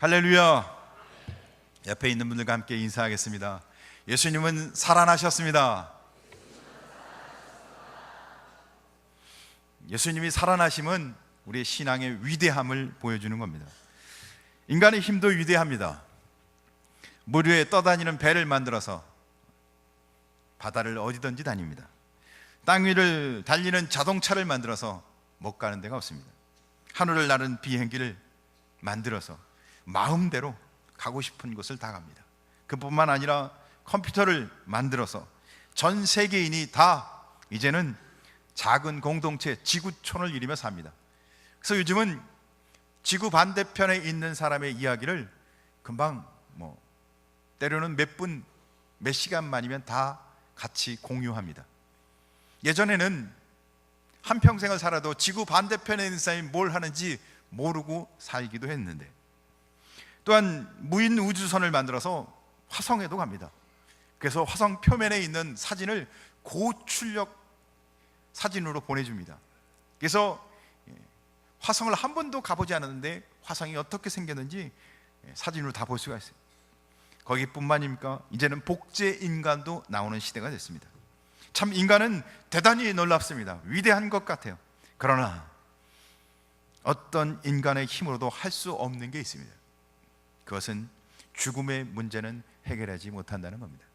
할렐루야. 옆에 있는 분들과 함께 인사하겠습니다. 예수님은 살아나셨습니다. 예수님이 살아나심은 우리의 신앙의 위대함을 보여주는 겁니다. 인간의 힘도 위대합니다. 물 위에 떠다니는 배를 만들어서 바다를 어디든지 다닙니다. 땅 위를 달리는 자동차를 만들어서 못 가는 데가 없습니다. 하늘을 나는 비행기를 만들어서 마음대로 가고 싶은 곳을 다 갑니다. 그뿐만 아니라 컴퓨터를 만들어서 전 세계인이 다 이제는 작은 공동체 지구촌을 이루며 삽니다. 그래서 요즘은 지구 반대편에 있는 사람의 이야기를 금방 때로는 몇 분, 몇 시간만이면 다 같이 공유합니다. 예전에는 한평생을 살아도 지구 반대편에 있는 사람이 뭘 하는지 모르고 살기도 했는데, 또한 무인 우주선을 만들어서 화성에도 갑니다. 그래서 화성 표면에 있는 사진을 고출력 사진으로 보내줍니다. 그래서 화성을 한 번도 가보지 않았는데 화성이 어떻게 생겼는지 사진으로 다 볼 수가 있어요. 거기뿐만입니까? 이제는 복제 인간도 나오는 시대가 됐습니다. 참 인간은 대단히 놀랍습니다. 위대한 것 같아요. 그러나 어떤 인간의 힘으로도 할 수 없는 게 있습니다. 그것은 죽음의 문제는 해결하지 못한다는 겁니다.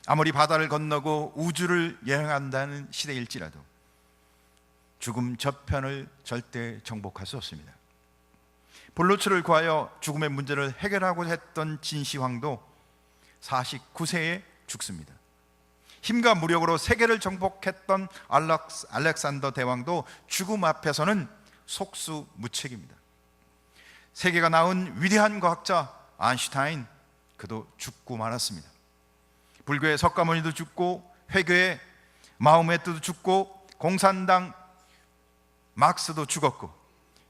아무리 바다를 건너고 우주를 여행한다는 시대일지라도 죽음 저편을 절대 정복할 수 없습니다. 볼로츠를 구하여 죽음의 문제를 해결하고 했던 진시황도 49세에 죽습니다. 힘과 무력으로 세계를 정복했던 알렉산더 대왕도 죽음 앞에서는 속수무책입니다. 세계가 낳은 위대한 과학자 아인슈타인, 그도 죽고 말았습니다. 불교의 석가모니도 죽고, 회교의 마호메트도 죽고, 공산당 막스도 죽었고,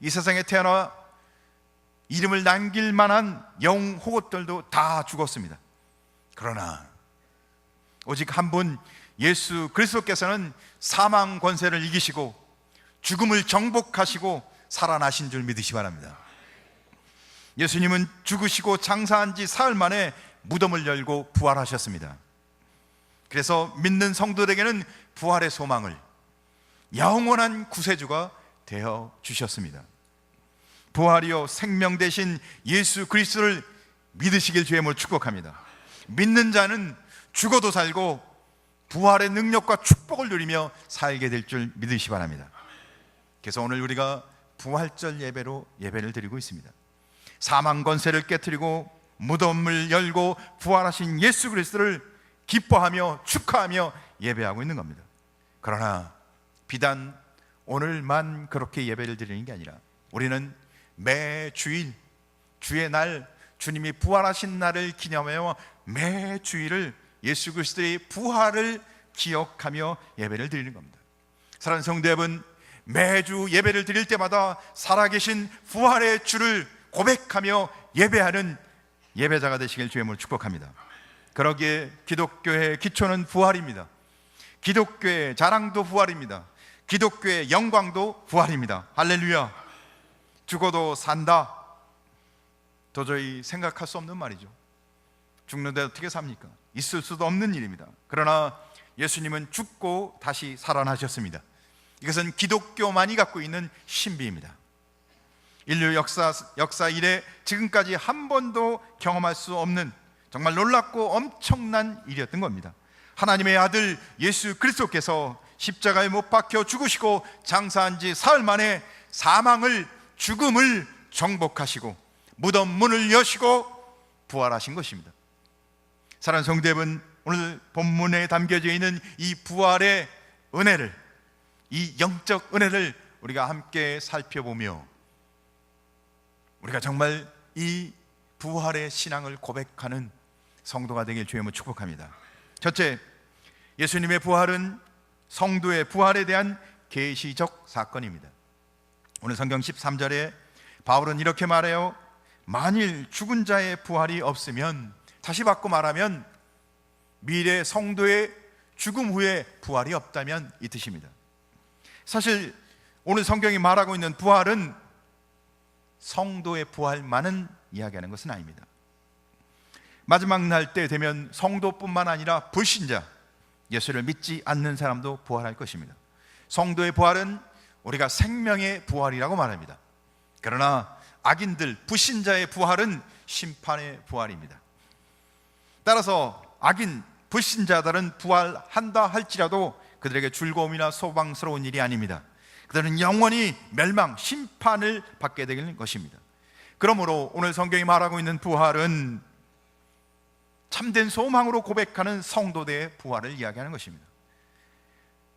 이 세상에 태어나 이름을 남길 만한 영웅 호것들도 다 죽었습니다. 그러나 오직 한 분 예수 그리스도께서는 사망 권세를 이기시고 죽음을 정복하시고 살아나신 줄 믿으시기 바랍니다. 예수님은 죽으시고 장사한 지 사흘 만에 무덤을 열고 부활하셨습니다. 그래서 믿는 성도들에게는 부활의 소망을, 영원한 구세주가 되어 주셨습니다. 부활이요 생명 되신 예수 그리스도를 믿으시길 주의 축복합니다. 믿는 자는 죽어도 살고 부활의 능력과 축복을 누리며 살게 될 줄 믿으시기 바랍니다. 그래서 오늘 우리가 부활절 예배로 예배를 드리고 있습니다. 사망 권세를 깨트리고 무덤을 열고 부활하신 예수 그리스도를 기뻐하며 축하하며 예배하고 있는 겁니다. 그러나 비단 오늘만 그렇게 예배를 드리는 게 아니라 우리는 매 주일, 주의 날, 주님이 부활하신 날을 기념하며 매 주일을 예수 그리스도의 부활을 기억하며 예배를 드리는 겁니다. 사랑하는 성도 여러분, 매주 예배를 드릴 때마다 살아계신 부활의 주를 고백하며 예배하는 예배자가 되시길 주의 축복합니다. 그러기에 기독교의 기초는 부활입니다. 기독교의 자랑도 부활입니다. 기독교의 영광도 부활입니다. 할렐루야. 죽어도 산다, 도저히 생각할 수 없는 말이죠. 죽는데 어떻게 삽니까? 있을 수도 없는 일입니다. 그러나 예수님은 죽고 다시 살아나셨습니다. 이것은 기독교만이 갖고 있는 신비입니다. 인류 역사 이래 지금까지 한 번도 경험할 수 없는 정말 놀랍고 엄청난 일이었던 겁니다. 하나님의 아들 예수 그리스도께서 십자가에 못 박혀 죽으시고 장사한 지 사흘 만에 사망을, 죽음을 정복하시고 무덤 문을 여시고 부활하신 것입니다. 사랑하는 성도 여러분, 오늘 본문에 담겨져 있는 이 부활의 은혜를, 이 영적 은혜를 우리가 함께 살펴보며 우리가 정말 이 부활의 신앙을 고백하는 성도가 되길 주의 이름으로 축복합니다. 첫째, 예수님의 부활은 성도의 부활에 대한 계시적 사건입니다. 오늘 성경 13절에 바울은 이렇게 말해요. 만일 죽은 자의 부활이 없으면, 다시 바꿔 말하면 미래 성도의 죽음 후에 부활이 없다면 이 뜻입니다. 사실 오늘 성경이 말하고 있는 부활은 성도의 부활만은 이야기하는 것은 아닙니다. 마지막 날 때 되면 성도뿐만 아니라 불신자, 예수를 믿지 않는 사람도 부활할 것입니다. 성도의 부활은 우리가 생명의 부활이라고 말합니다. 그러나 악인들, 불신자의 부활은 심판의 부활입니다. 따라서 악인, 불신자들은 부활한다 할지라도 그들에게 즐거움이나 소망스러운 일이 아닙니다. 그들은 영원히 멸망, 심판을 받게 되는 것입니다. 그러므로 오늘 성경이 말하고 있는 부활은 참된 소망으로 고백하는 성도들의 부활을 이야기하는 것입니다.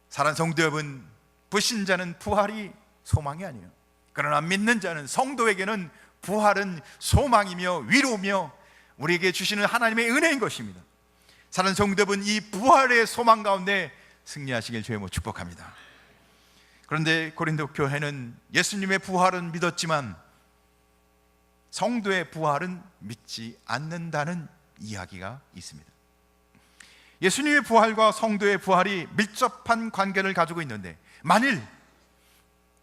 사랑하는 성도 여러분, 불신자는 부활이 소망이 아니에요. 그러나 믿는 자는, 성도에게는 부활은 소망이며 위로며 우리에게 주시는 하나님의 은혜인 것입니다. 사랑하는 성도 여러분, 이 부활의 소망 가운데 승리하시길 주의 이름으로 축복합니다. 그런데 고린도 교회는 예수님의 부활은 믿었지만 성도의 부활은 믿지 않는다는 이야기가 있습니다. 예수님의 부활과 성도의 부활이 밀접한 관계를 가지고 있는데, 만일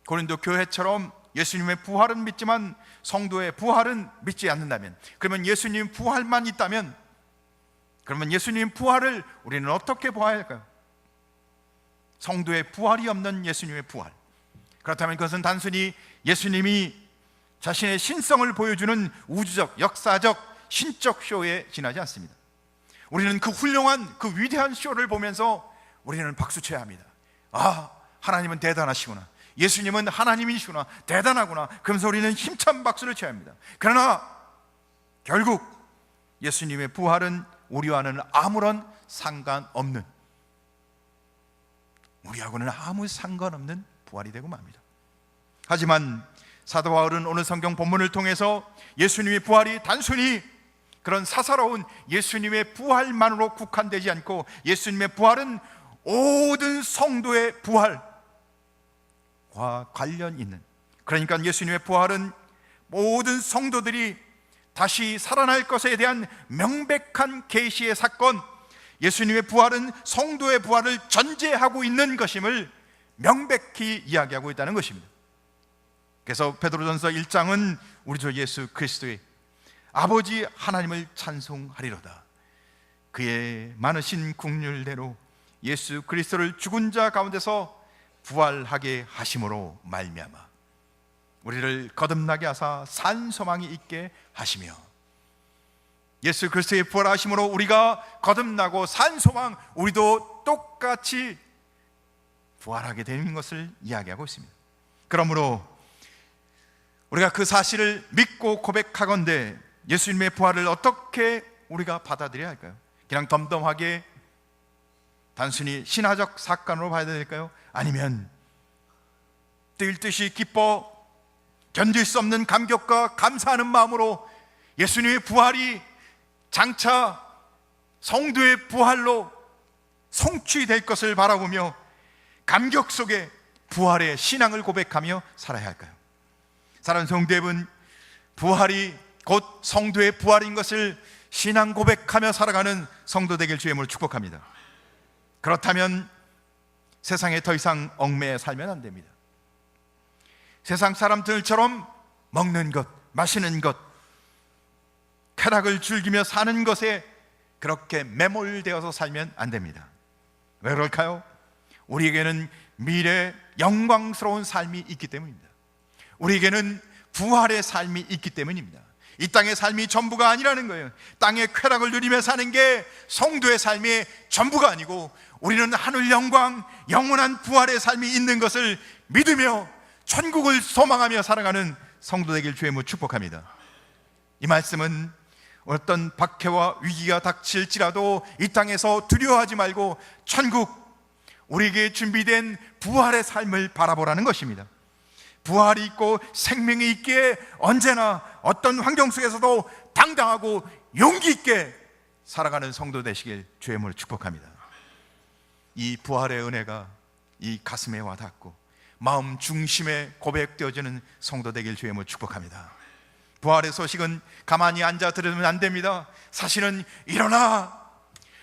고린도 교회처럼 예수님의 부활은 믿지만 성도의 부활은 믿지 않는다면, 그러면 예수님 부활만 있다면, 그러면 예수님 부활을 우리는 어떻게 보아야 할까요? 성도의 부활이 없는 예수님의 부활, 그렇다면 그것은 단순히 예수님이 자신의 신성을 보여주는 우주적, 역사적, 신적 쇼에 지나지 않습니다. 우리는 그 훌륭한, 그 위대한 쇼를 보면서 우리는 박수쳐야 합니다. 아, 하나님은 대단하시구나, 예수님은 하나님이시구나, 대단하구나, 그러면서 우리는 힘찬 박수를 쳐야 합니다. 그러나 결국 예수님의 부활은 우리와는 아무런 상관없는, 우리하고는 아무 상관없는 부활이 되고 맙니다. 하지만 사도 바울은 오늘 성경 본문을 통해서 예수님의 부활이 단순히 그런 사사로운 예수님의 부활만으로 국한되지 않고, 예수님의 부활은 모든 성도의 부활과 관련 있는, 그러니까 예수님의 부활은 모든 성도들이 다시 살아날 것에 대한 명백한 계시의 사건, 예수님의 부활은 성도의 부활을 전제하고 있는 것임을 명백히 이야기하고 있다는 것입니다. 그래서 베드로전서 1장은 우리 주 예수 그리스도의 아버지 하나님을 찬송하리로다, 그의 많으신 긍휼대로 예수 그리스도를 죽은 자 가운데서 부활하게 하심으로 말미암아 우리를 거듭나게 하사 산 소망이 있게 하시며, 예수 그리스도의 부활하심으로 우리가 거듭나고 산 소망, 우리도 똑같이 부활하게 되는 것을 이야기하고 있습니다. 그러므로 우리가 그 사실을 믿고 고백하건대 예수님의 부활을 어떻게 우리가 받아들여야 할까요? 그냥 덤덤하게 단순히 신화적 사건으로 봐야 될까요? 아니면 뛸 듯이 기뻐 견딜 수 없는 감격과 감사하는 마음으로 예수님의 부활이 장차 성도의 부활로 성취될 것을 바라보며 감격 속에 부활의 신앙을 고백하며 살아야 할까요? 사랑하는 성도 여러분, 부활이 곧 성도의 부활인 것을 신앙 고백하며 살아가는 성도 되길 주의 이름으로 축복합니다. 그렇다면 세상에 더 이상 얽매여 살면 안 됩니다. 세상 사람들처럼 먹는 것, 마시는 것, 쾌락을 즐기며 사는 것에 그렇게 매몰되어서 살면 안 됩니다. 왜 그럴까요? 우리에게는 미래 영광스러운 삶이 있기 때문입니다. 우리에게는 부활의 삶이 있기 때문입니다. 이 땅의 삶이 전부가 아니라는 거예요. 땅의 쾌락을 누리며 사는 게 성도의 삶의 전부가 아니고, 우리는 하늘 영광, 영원한 부활의 삶이 있는 것을 믿으며 천국을 소망하며 살아가는 성도 되길 주의 이름으로 축복합니다. 이 말씀은 어떤 박해와 위기가 닥칠지라도 이 땅에서 두려워하지 말고 천국, 우리에게 준비된 부활의 삶을 바라보라는 것입니다. 부활이 있고 생명이 있기에 언제나 어떤 환경 속에서도 당당하고 용기 있게 살아가는 성도 되시길 주의 이름으로 축복합니다. 이 부활의 은혜가 이 가슴에 와닿고 마음 중심에 고백되어지는 성도 되길 주의 이름으로 축복합니다. 부활의 소식은 가만히 앉아 들으면 안 됩니다. 사실은 일어나,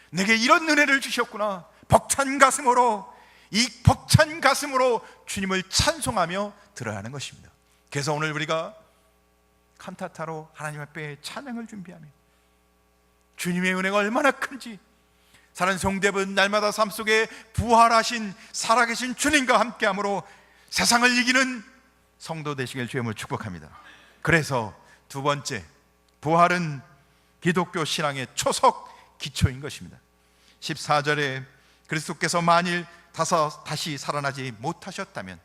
내게 이런 은혜를 주셨구나, 벅찬 가슴으로, 이 벅찬 가슴으로 주님을 찬송하며 들어야 하는 것입니다. 그래서 오늘 우리가 칸타타로 하나님 앞에 찬양을 준비하며 주님의 은혜가 얼마나 큰지, 사는 성도분 날마다 삶 속에 부활하신 살아계신 주님과 함께함으로 세상을 이기는 성도 되시길 주님을 축복합니다. 그래서 두 번째, 부활은 기독교 신앙의 초석 기초인 것입니다. 14절에 그리스도께서 만일 다시 살아나지 못하셨다면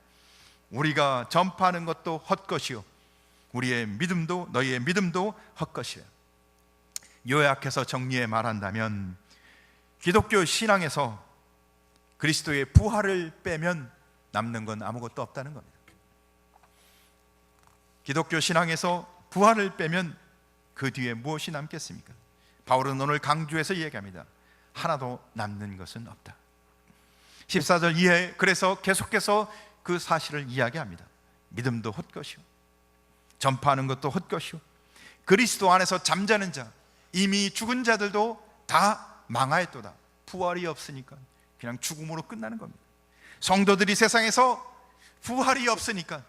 우리가 전파하는 것도 헛것이요 우리의 믿음도 너희의 믿음도 헛것이요. 요약해서 정리해 말한다면 기독교 신앙에서 그리스도의 부활을 빼면 남는 건 아무것도 없다는 겁니다. 기독교 신앙에서 부활을 빼면 그 뒤에 무엇이 남겠습니까? 바울은 오늘 강조해서 이야기합니다. 하나도 남는 것은 없다. 14절 이하에 그래서 계속해서 그 사실을 이야기합니다. 믿음도 헛것이요 전파하는 것도 헛것이요 그리스도 안에서 잠자는 자, 이미 죽은 자들도 다 망하였도다. 부활이 없으니까 그냥 죽음으로 끝나는 겁니다. 성도들이 세상에서 부활이 없으니까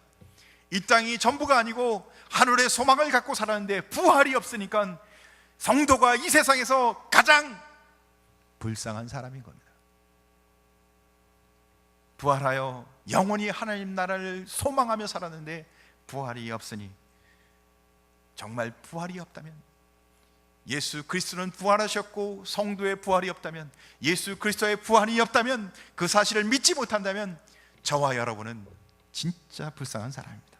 이 땅이 전부가 아니고 하늘의 소망을 갖고 살았는데 부활이 없으니까 성도가 이 세상에서 가장 불쌍한 사람인 겁니다. 부활하여 영원히 하나님 나라를 소망하며 살았는데 부활이 없으니, 정말 부활이 없다면, 예수 그리스도는 부활하셨고 성도의 부활이 없다면, 예수 그리스도의 부활이 없다면, 그 사실을 믿지 못한다면 저와 여러분은 진짜 불쌍한 사람입니다.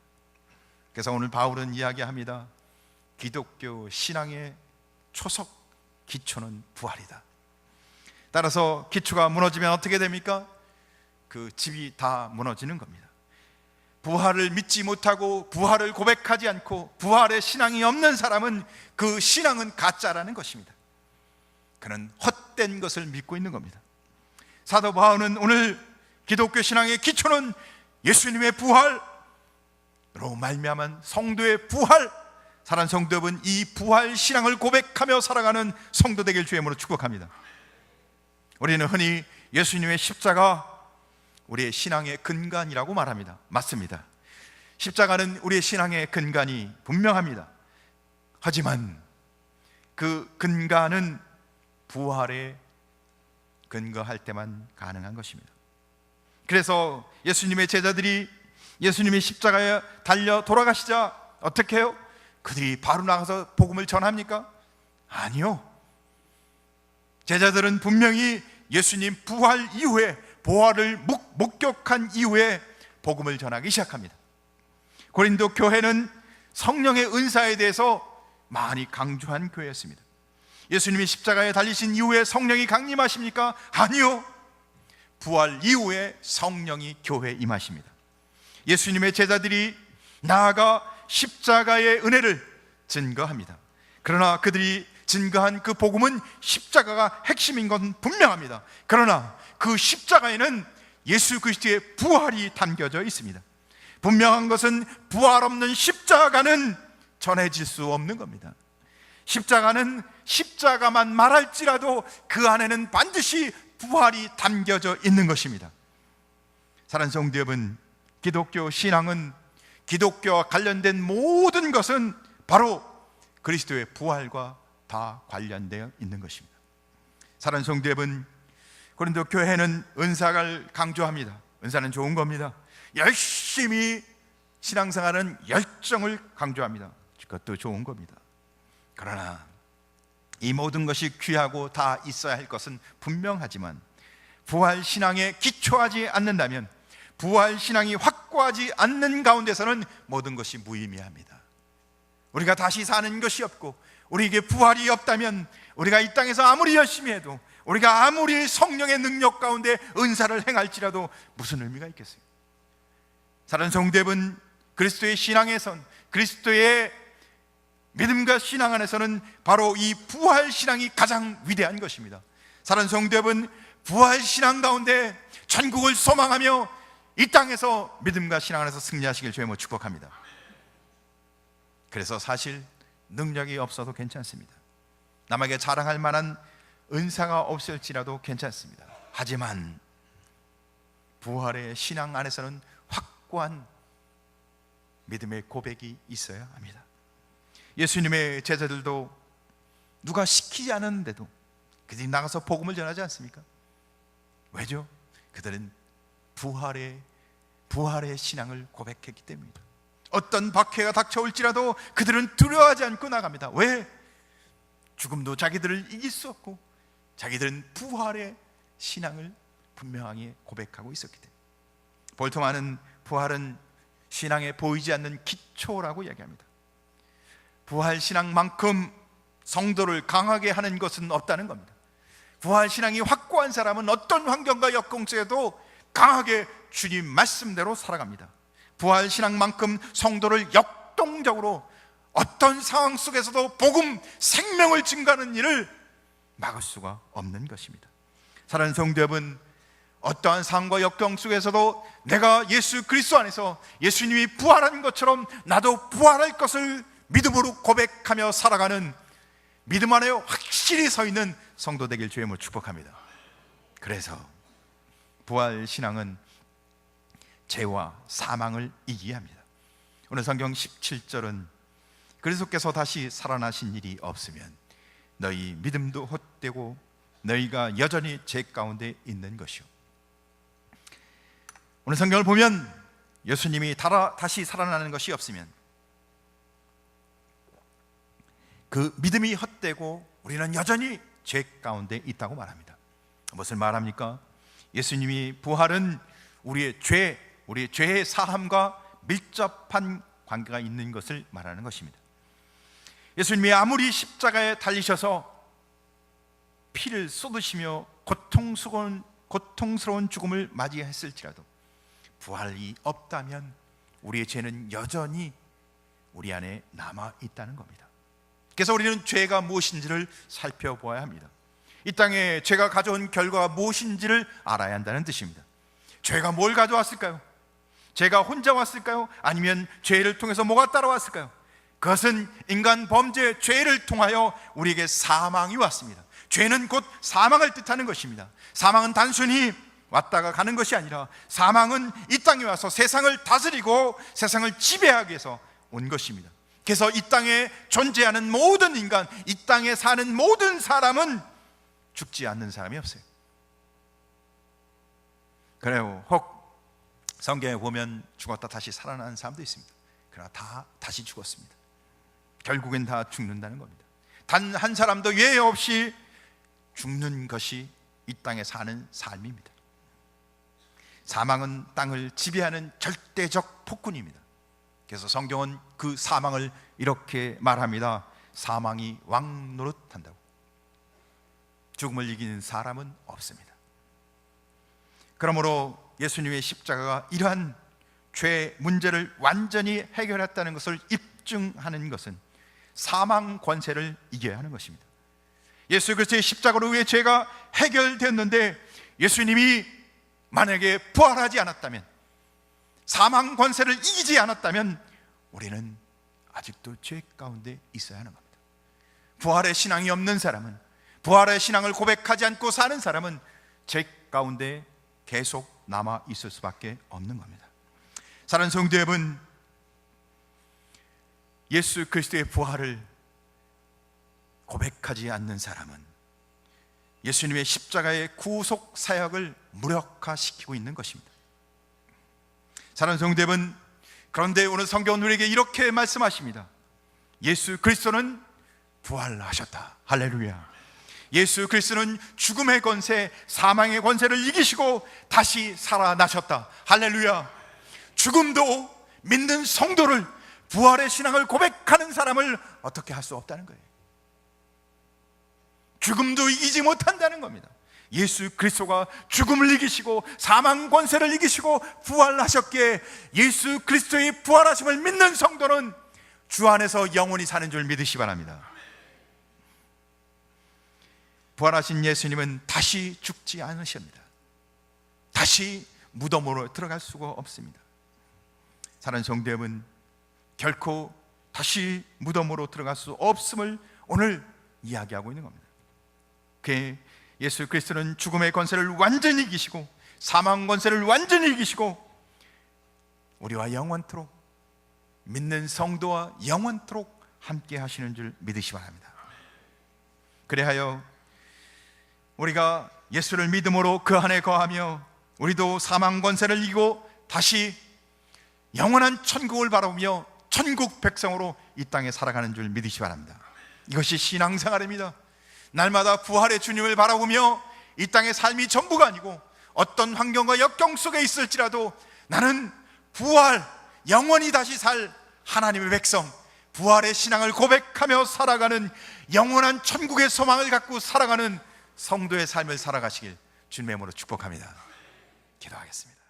그래서 오늘 바울은 이야기합니다. 기독교 신앙의 초석 기초는 부활이다. 따라서 기초가 무너지면 어떻게 됩니까? 그 집이 다 무너지는 겁니다. 부활을 믿지 못하고 부활을 고백하지 않고 부활의 신앙이 없는 사람은 그 신앙은 가짜라는 것입니다. 그는 헛된 것을 믿고 있는 겁니다. 사도 바울은 오늘 기독교 신앙의 기초는 예수님의 부활로 말미암은 성도의 부활, 사랑하는 성도 여러분, 이 부활 신앙을 고백하며 살아가는 성도 되길 주의 이름으로 축복합니다. 우리는 흔히 예수님의 십자가 우리의 신앙의 근간이라고 말합니다. 맞습니다. 십자가는 우리의 신앙의 근간이 분명합니다. 하지만 그 근간은 부활에 근거할 때만 가능한 것입니다. 그래서 예수님의 제자들이 예수님이 십자가에 달려 돌아가시자 어떻게 해요? 그들이 바로 나가서 복음을 전합니까? 아니요. 제자들은 분명히 예수님 부활 이후에, 부활을 목격한 이후에 복음을 전하기 시작합니다. 고린도 교회는 성령의 은사에 대해서 많이 강조한 교회였습니다. 예수님이 십자가에 달리신 이후에 성령이 강림하십니까? 아니요. 부활 이후에 성령이 교회에 임하십니다. 예수님의 제자들이 나아가 십자가의 은혜를 증거합니다. 그러나 그들이 증거한 그 복음은 십자가가 핵심인 건 분명합니다. 그러나 그 십자가에는 예수 그리스도의 부활이 담겨져 있습니다. 분명한 것은 부활 없는 십자가는 전해질 수 없는 겁니다. 십자가는 십자가만 말할지라도 그 안에는 반드시 부활이 담겨져 있는 것입니다. 사랑하는 성도 여러분, 기독교 신앙은, 기독교와 관련된 모든 것은 바로 그리스도의 부활과 다 관련되어 있는 것입니다. 사랑하는 성도 여러분, 고린도 교회는 은사를 강조합니다. 은사는 좋은 겁니다. 열심히 신앙생활은 열정을 강조합니다. 그것도 좋은 겁니다. 그러나 이 모든 것이 귀하고 다 있어야 할 것은 분명하지만 부활 신앙에 기초하지 않는다면, 부활 신앙이 확고하지 않는 가운데서는 모든 것이 무의미합니다. 우리가 다시 사는 것이 없고 우리에게 부활이 없다면 우리가 이 땅에서 아무리 열심히 해도, 우리가 아무리 성령의 능력 가운데 은사를 행할지라도 무슨 의미가 있겠어요? 사랑하는 성도 여러분, 그리스도의 신앙에선, 그리스도의 믿음과 신앙 안에서는 바로 이 부활 신앙이 가장 위대한 것입니다. 사랑하는 성도 여러분, 부활 신앙 가운데 천국을 소망하며 이 땅에서 믿음과 신앙 안에서 승리하시길 주의 축복합니다. 그래서 사실 능력이 없어도 괜찮습니다. 남에게 자랑할 만한 은사가 없을지라도 괜찮습니다. 하지만 부활의 신앙 안에서는 확고한 믿음의 고백이 있어야 합니다. 예수님의 제자들도 누가 시키지 않았는데도 그들이 나가서 복음을 전하지 않습니까? 왜죠? 그들은 부활의 신앙을 고백했기 때문입니다. 어떤 박해가 닥쳐올지라도 그들은 두려워하지 않고 나갑니다. 왜? 죽음도 자기들을 이길 수 없고 자기들은 부활의 신앙을 분명하게 고백하고 있었기 때문에. 볼트만은 부활은 신앙에 보이지 않는 기초라고 이야기합니다. 부활 신앙만큼 성도를 강하게 하는 것은 없다는 겁니다. 부활 신앙이 확고한 사람은 어떤 환경과 역경 속에도 강하게 주님 말씀대로 살아갑니다. 부활 신앙만큼 성도를 역동적으로 어떤 상황 속에서도 복음, 생명을 증가하는 일을 막을 수가 없는 것입니다. 사랑하는 성도 여러분, 어떠한 상황과 역경 속에서도 내가 예수 그리스도 안에서 예수님이 부활한 것처럼 나도 부활할 것을 믿음으로 고백하며 살아가는 믿음 안에 확실히 서 있는 성도 되길 주님으로 축복합니다. 그래서 부활 신앙은 죄와 사망을 이기게 합니다. 오늘 성경 17절은 그리스도께서 다시 살아나신 일이 없으면 너희 믿음도 헛되고 너희가 여전히 죄 가운데 있는 것이요. 오늘 성경을 보면 예수님이 다시 살아나는 것이 없으면 그 믿음이 헛되고 우리는 여전히 죄 가운데 있다고 말합니다. 무엇을 말합니까? 예수님이 부활은 우리의 죄의 사함과 밀접한 관계가 있는 것을 말하는 것입니다. 예수님이 아무리 십자가에 달리셔서 피를 쏟으시며 고통스러운 죽음을 맞이했을지라도 부활이 없다면 우리의 죄는 여전히 우리 안에 남아 있다는 겁니다. 그래서 우리는 죄가 무엇인지를 살펴보아야 합니다. 이 땅에 죄가 가져온 결과가 무엇인지를 알아야 한다는 뜻입니다. 죄가 뭘 가져왔을까요? 죄가 혼자 왔을까요? 아니면 죄를 통해서 뭐가 따라왔을까요? 그것은 인간 범죄, 죄를 통하여 우리에게 사망이 왔습니다. 죄는 곧 사망을 뜻하는 것입니다. 사망은 단순히 왔다가 가는 것이 아니라 사망은 이 땅에 와서 세상을 다스리고 세상을 지배하기 위해서 온 것입니다. 그래서 이 땅에 존재하는 모든 인간, 이 땅에 사는 모든 사람은 죽지 않는 사람이 없어요. 그래요. 혹 성경에 보면 죽었다 다시 살아나는 사람도 있습니다. 그러나 다 다시 죽었습니다. 결국엔 다 죽는다는 겁니다. 단 한 사람도 예외 없이 죽는 것이 이 땅에 사는 삶입니다. 사망은 땅을 지배하는 절대적 폭군입니다. 그래서 성경은 그 사망을 이렇게 말합니다. 사망이 왕 노릇한다고. 죽음을 이기는 사람은 없습니다. 그러므로 예수님의 십자가가 이러한 죄 문제를 완전히 해결했다는 것을 입증하는 것은 사망 권세를 이겨야 하는 것입니다. 예수 그리스도의 십자가로 우리의 죄가 해결됐는데 예수님이 만약에 부활하지 않았다면, 사망 권세를 이기지 않았다면 우리는 아직도 죄 가운데 있어야 하는 겁니다. 부활의 신앙이 없는 사람은, 부활의 신앙을 고백하지 않고 사는 사람은 죄 가운데 계속 남아 있을 수밖에 없는 겁니다. 사랑하는 성도 여러분, 예수 그리스도의 부활을 고백하지 않는 사람은 예수님의 십자가의 구속 사역을 무력화시키고 있는 것입니다. 사랑하는 성도 여러분, 그런데 오늘 성경은 우리에게 이렇게 말씀하십니다. 예수 그리스도는 부활하셨다. 할렐루야. 예수 그리스도는 죽음의 권세, 사망의 권세를 이기시고 다시 살아나셨다. 할렐루야. 죽음도 믿는 성도를, 부활의 신앙을 고백하는 사람을 어떻게 할 수 없다는 거예요. 죽음도 이기지 못한다는 겁니다. 예수 그리스도가 죽음을 이기시고 사망 권세를 이기시고 부활하셨기에 예수 그리스도의 부활하심을 믿는 성도는 주 안에서 영원히 사는 줄 믿으시 바랍니다. 부활하신 예수님은 다시 죽지 않으십니다. 다시 무덤으로 들어갈 수가 없습니다. 사랑하는 성도 여러분, 결코 다시 무덤으로 들어갈 수 없음을 오늘 이야기하고 있는 겁니다. 그 예수 그리스도는 죽음의 권세를 완전히 이기시고 사망 권세를 완전히 이기시고 우리와 영원토록, 믿는 성도와 영원토록 함께 하시는 줄 믿으시 바랍니다. 그래하여 우리가 예수를 믿음으로 그 안에 거하며 우리도 사망 권세를 이기고 다시 영원한 천국을 바라보며 천국 백성으로 이 땅에 살아가는 줄 믿으시 바랍니다. 이것이 신앙생활입니다. 날마다 부활의 주님을 바라보며 이 땅의 삶이 전부가 아니고 어떤 환경과 역경 속에 있을지라도 나는 부활, 영원히 다시 살 하나님의 백성, 부활의 신앙을 고백하며 살아가는 영원한 천국의 소망을 갖고 살아가는 성도의 삶을 살아가시길 주님의 이름으로 축복합니다. 기도하겠습니다.